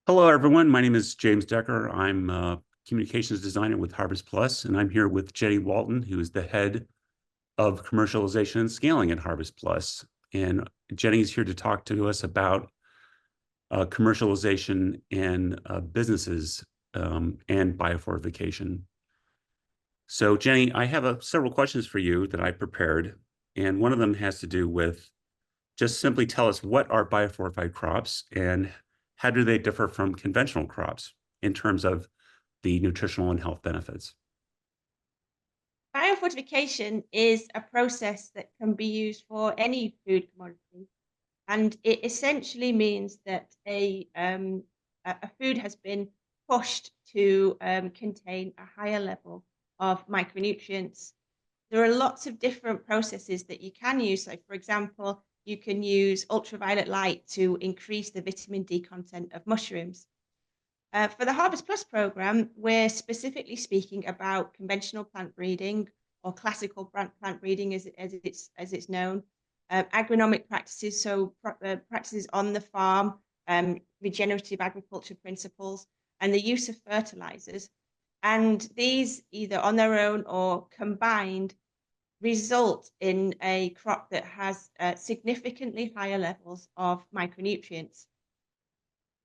Hello, everyone. My name is James Decker. I'm a communications designer with Harvest Plus, and I'm here with Jenny Walton, who is the head of commercialization and scaling at Harvest Plus. And Jenny's here to talk to us about commercialization and businesses and biofortification. So, Jenny, I have several questions for you that I prepared, and one of them has to do with just simply tell us what are biofortified crops and how do they differ from conventional crops in terms of the nutritional and health benefits. Biofortification is a process that can be used for any food commodity, and it essentially means that a food has been pushed to contain a higher level of micronutrients. There are lots of different processes that you can use. So, for example, you can use ultraviolet light to increase the vitamin D content of mushrooms. For the Harvest Plus program, we're specifically speaking about conventional plant breeding or classical plant breeding as it's known, agronomic practices, so practices on the farm, regenerative agriculture principles, and the use of fertilizers. And these, either on their own or combined, result in a crop that has significantly higher levels of micronutrients,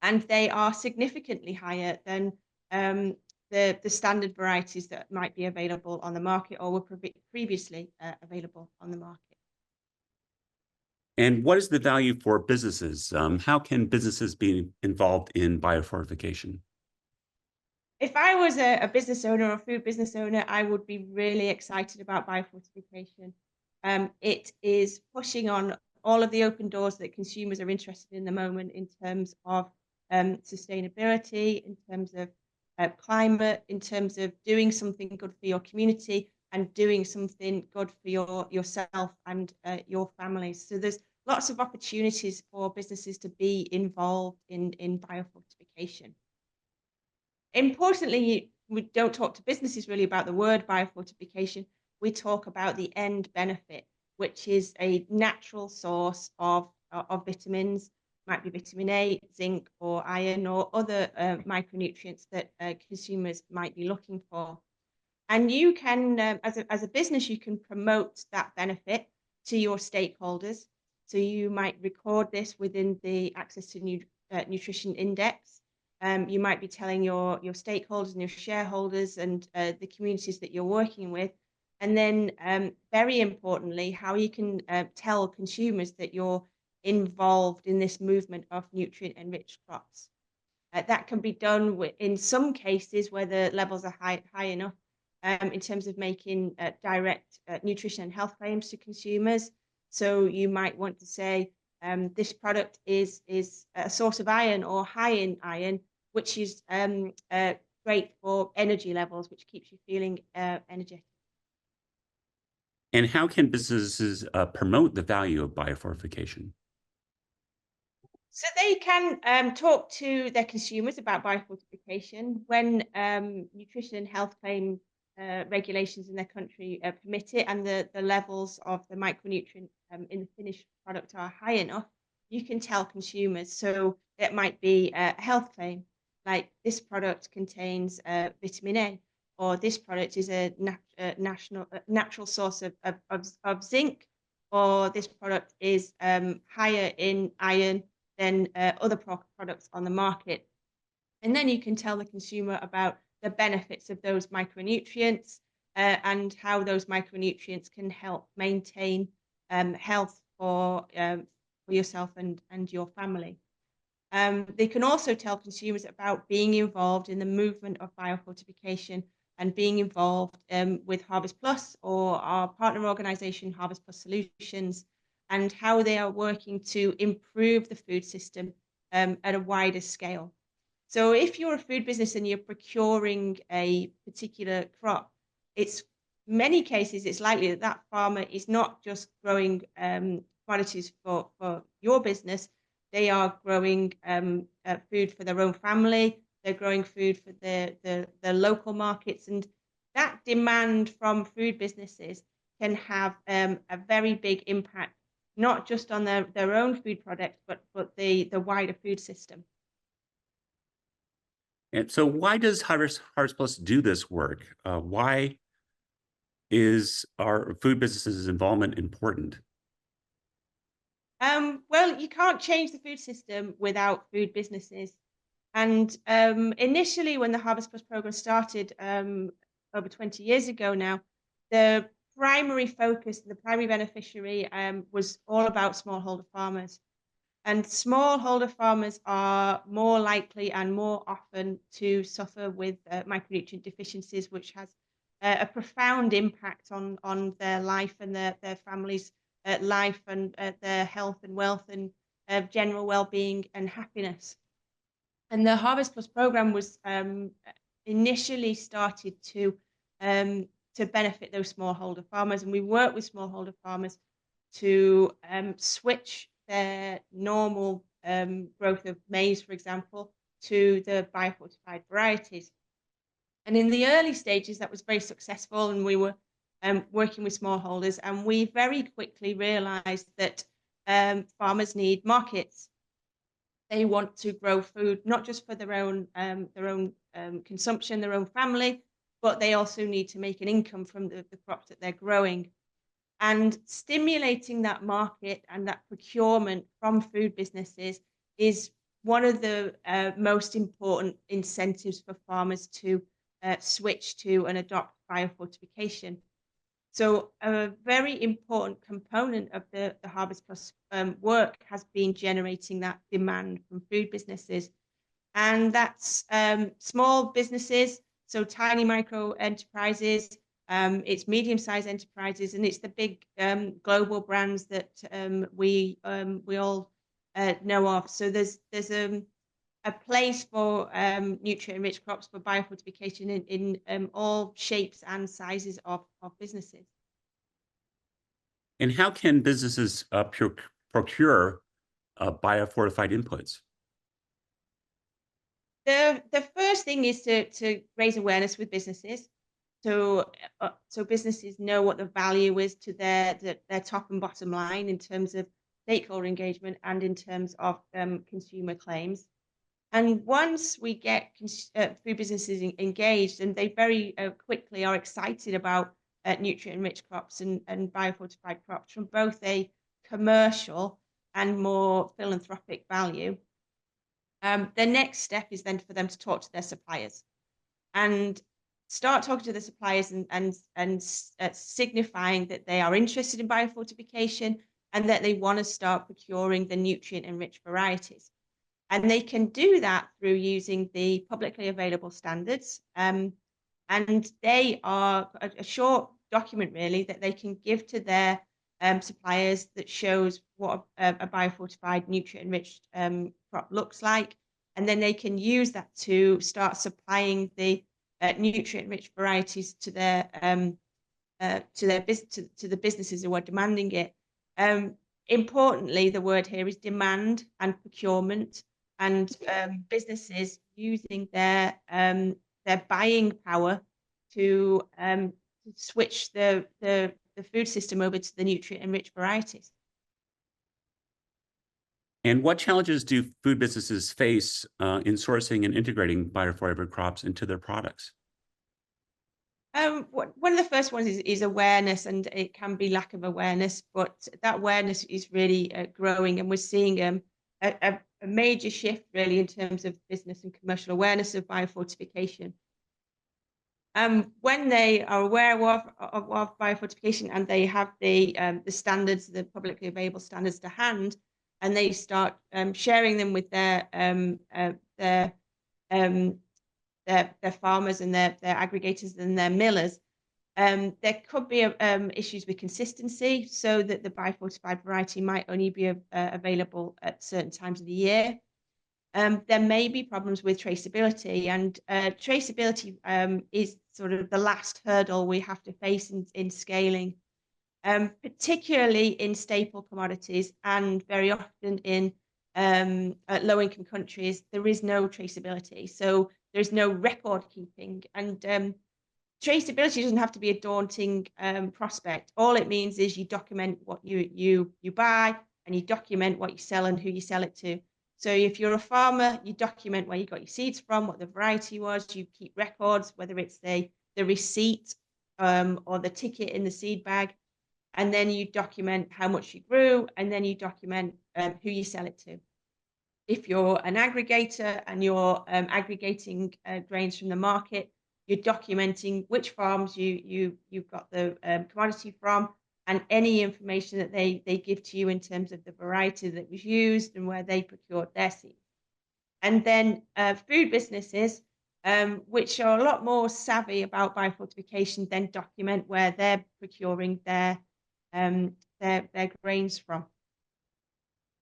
and they are significantly higher than um, the standard varieties that might be available on the market or were previously available on the market. And what is the value for businesses? How can businesses be involved in biofortification? If I was a business owner or a food business owner, I would be really excited about biofortification. It is pushing on all of the open doors that consumers are interested in the moment in terms of sustainability, in terms of climate, in terms of doing something good for your community and doing something good for yourself and your families. So there's lots of opportunities for businesses to be involved in biofortification. Importantly, we don't talk to businesses really about the word biofortification. We talk about the end benefit, which is a natural source of vitamins, might be vitamin A, zinc, or iron, or other micronutrients that consumers might be looking for. And you can, as a business, you can promote that benefit to your stakeholders. So you might record this within the Access to Nutrition Index. You might be telling your stakeholders and your shareholders and the communities that you're working with. And then, very importantly, how you can tell consumers that you're involved in this movement of nutrient-enriched crops. That can be done in some cases where the levels are high enough in terms of making direct nutrition and health claims to consumers. So you might want to say this product is a source of iron or high in iron, which is great for energy levels, which keeps you feeling energetic. And how can businesses promote the value of biofortification? So they can talk to their consumers about biofortification when nutrition and health claim regulations in their country permit it, and the levels of the micronutrient in the finished product are high enough. You can tell consumers. So it might be a health claim, like this product contains vitamin A, or this product is a natural source of zinc, or this product is higher in iron than other products on the market. And then you can tell the consumer about the benefits of those micronutrients and how those micronutrients can help maintain health for yourself and your family. They can also tell consumers about being involved in the movement of biofortification and being involved with Harvest Plus or our partner organization, Harvest Plus Solutions, and how they are working to improve the food system at a wider scale. So if you're a food business and you're procuring a particular crop, it's many cases it's likely that that farmer is not just growing commodities for your business. They are growing food for their own family. They're growing food for the local markets, and that demand from food businesses can have a very big impact, not just on their own food product, but the wider food system. And so why does Harvest Plus do this work? Why is our food businesses' involvement important? Well, you can't change the food system without food businesses. And initially, when the Harvest Plus program started over 20 years ago now, the primary focus, the primary beneficiary was all about smallholder farmers. And smallholder farmers are more likely and more often to suffer with micronutrient deficiencies, which has a profound impact on their life and their families' life and their health and wealth and general well-being and happiness. And the Harvest Plus program was initially started to benefit those smallholder farmers, and we work with smallholder farmers to switch their normal growth of maize, for example, to the biofortified varieties. And in the early stages, that was very successful, and we were working with smallholders, and we very quickly realised that farmers need markets. They want to grow food not just for their own consumption, their own family, but they also need to make an income from the crops that they're growing. And stimulating that market and that procurement from food businesses is one of the most important incentives for farmers to switch to and adopt biofortification. So a very important component of the Harvest Plus work has been generating that demand from food businesses. And that's small businesses, so tiny micro enterprises, it's medium-sized enterprises, and it's the big global brands that we all know of. So there's a place for nutrient-rich crops for biofortification in all shapes and sizes of businesses. And how can businesses procure biofortified inputs? The first thing is to raise awareness with businesses, so businesses know what the value is to their top and bottom line in terms of stakeholder engagement and in terms of consumer claims. And once we get food businesses engaged, and they very quickly are excited about nutrient-rich crops and biofortified crops from both a commercial and more philanthropic value, the next step is then for them to talk to their suppliers and start talking to the suppliers and signifying that they are interested in biofortification and that they want to start procuring the nutrient-enriched varieties. And they can do that through using the publicly available standards. And they are a short document, really, that they can give to their suppliers that shows what a biofortified, nutrient-enriched crop looks like. And then they can use that to start supplying the nutrient-rich varieties to the businesses who are demanding it. Importantly, the word here is demand and procurement, and businesses using their buying power to switch the food system over to the nutrient-enriched varieties. And what challenges do food businesses face in sourcing and integrating biofortified crops into their products? One of the first ones is awareness, and it can be lack of awareness, but that awareness is really growing, and we're seeing a major shift really in terms of business and commercial awareness of biofortification. When they are aware of biofortification and they have the standards, the publicly available standards to hand, and they start sharing them with um, their farmers and their aggregators and their millers, there could be issues with consistency, so that the biofortified variety might only be available at certain times of the year. There may be problems with traceability, and traceability is sort of the last hurdle we have to face in scaling, particularly in staple commodities, and very often in low-income countries. There is no traceability, so there's no record keeping, and traceability doesn't have to be a daunting prospect. All it means is you document what you buy, and you document what you sell and who you sell it to. So if you're a farmer, you document where you got your seeds from, what the variety was. You keep records, whether it's the receipt or the ticket in the seed bag, and then you document how much you grew, and then you document who you sell it to. If you're an aggregator and you're aggregating grains from the market, you're documenting which farms you've got the commodity from, and any information that they give to you in terms of the variety that was used and where they procured their seed. And then food businesses, which are a lot more savvy about biofortification, then document where they're procuring their grains from.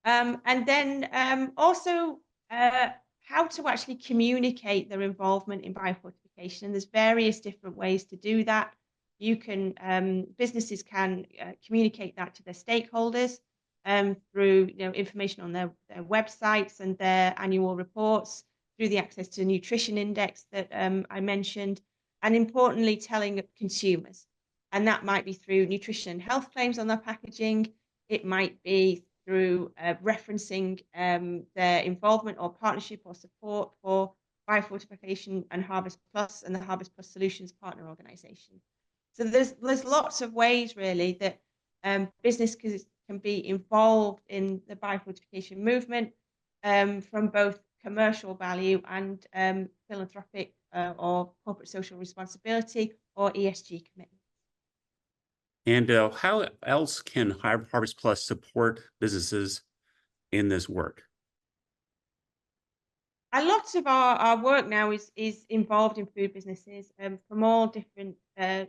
And then also how to actually communicate their involvement in biofortification. And there's various different ways to do that. You can businesses can communicate that to their stakeholders through information on their websites and their annual reports, through the access to nutrition index that I mentioned, and importantly, telling consumers. And that might be through nutrition and health claims on their packaging. It might be through referencing their involvement or partnership or support for Biofortification and Harvest Plus and the Harvest Plus Solutions Partner Organization. So there's lots of ways really that business can be involved in the biofortification movement from both commercial value and philanthropic or corporate social responsibility or ESG commitment. And how else can Harvest Plus support businesses in this work? A lot of our work now is involved in food businesses from all different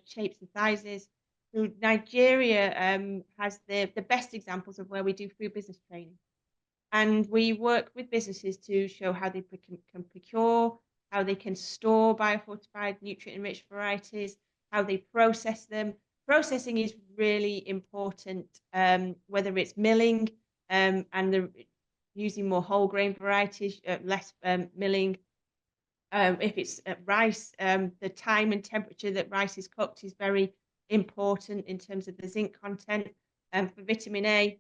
shapes and sizes. So Nigeria has the best examples of where we do food business training. And we work with businesses to show how they can procure, how they can store biofortified, nutrient-enriched varieties, how they process them. Processing is really important, whether it's milling and using more whole grain varieties, less milling. If it's rice, the time and temperature that rice is cooked is very important in terms of the zinc content. For vitamin A,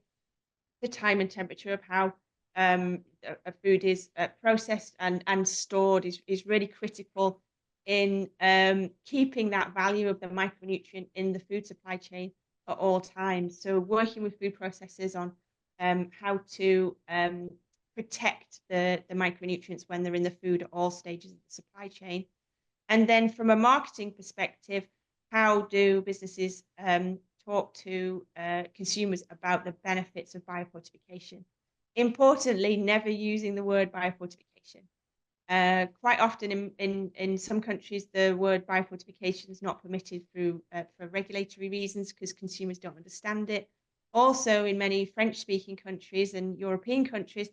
the time and temperature of how a food is processed and stored is really critical in keeping that value of the micronutrient in the food supply chain at all times. So working with food processors on how to protect the micronutrients when they're in the food at all stages of the supply chain. And then from a marketing perspective, how do businesses talk to consumers about the benefits of biofortification? Importantly, never using the word biofortification. Quite often in some countries, the word biofortification is not permitted through for regulatory reasons because consumers don't understand it. Also, in many French-speaking countries and European countries,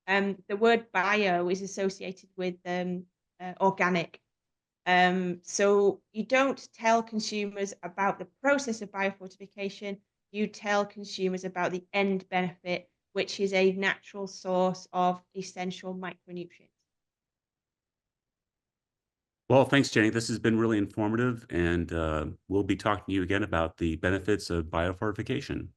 the word bio is associated with organic. So you don't tell consumers about the process of biofortification, you tell consumers about the end benefit, which is a natural source of essential micronutrients. Well, thanks, Jenny. This has been really informative, and we'll be talking to you again about the benefits of biofortification.